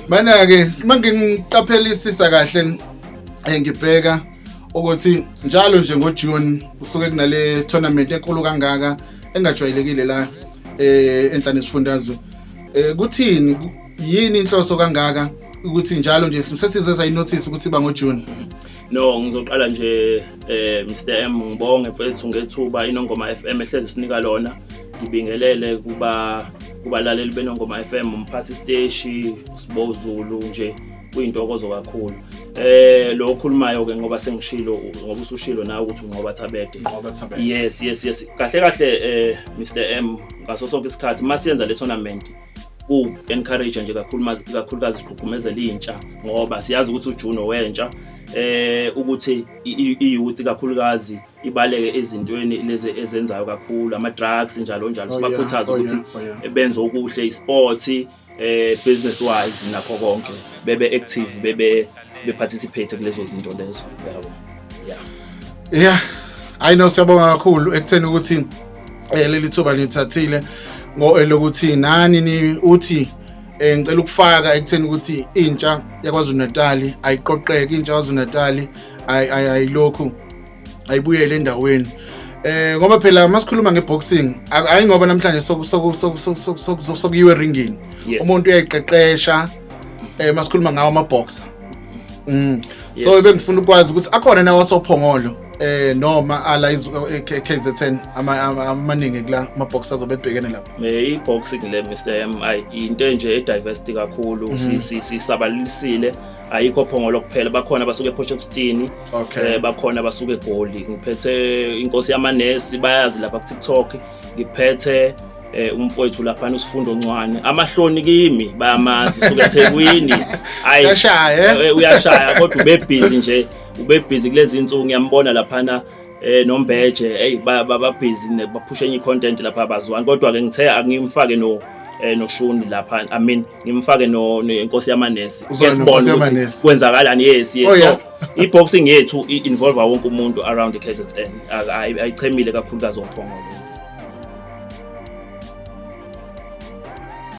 Mana ke simange ngiqaphelisisa kahle ngibheka ukuthi njalo nje ngoJune usuke kunale tournament enkulu kangaka engajwayelekile la enhlane sifundazwe kuthini yini inhloso kangaka ukuthi njalo nje sesize sayinotice ukuthi ba ngoJune. No ngizoqala nje Mr M ngibonge mfethu ngethuba iNongoma FM ehlezi sinika lona ngibingelele kubalaleli beNongoma FM umphathi stage Sibozulu nje kuyintokozo kakhulu lo okhulumayo ke ngoba sengishilo ngoba usushilo nawe ukuthi unqoba Thabede. Yes kahle Mr M ngaso sonke isikhathi masiyenza le tournament ku encourage nje kakhulukazi siqhugqumezela intsha ngoba siyazi ukuthi uJune wentsha ukuthi iyouth kakhulukazi ibaleke ezintweni lezi ezenzayo kakhulu ama drugs njalo sibakhuthaza ukuthi benze okuhle isport business wise nakho konke bebe active bebe participate kulezo zinto lezo yeah I know siyabonga kakhulu ekutheni ukuthi leli thuba lithathile lokuthi nani ni uthi ngicela ukufaka ekutheni ukuthi intsha yakwaZulu Natal ayiqoqeke intsha yakwaZulu Natal ayilokhu ayibuyele endaweni ngoba phela masikhuluma ngeboxing ayi ngoba namhlanje sokuyiwe eringini umuntu uyayiqeqesha masikhuluma ngawo amaboxer so bengifuna ukwazi ukuthi akhona nawo sophongolo noma ala KZN amaningi kula amaboxers obebhekene lapha iboxing le Mr M into nje ediversity kakhulu sisabalisile ayikho phongolo kuphela bakhona basuke ePortshepstone bakhona basuke eGoli ngiphethe inkosi yamanesi bayazi lapha ku TikTok ngiphethe umfowethu lapha uSifundo Ncwane amahloni kimi bayamazi usuke eThekwini uyashaya kodwa ube busy kulezi insuku ngiyambona lapha noMbeje baba busy baphusha enye content lapha abazwani kodwa ke ngithe angimfake noShuni lapha ngimfake nenkosi yamanesi sibona kwenzakalani yes so iboxing yethu involve wonke umuntu around the KZN ayichemile kakhulu kazophongolo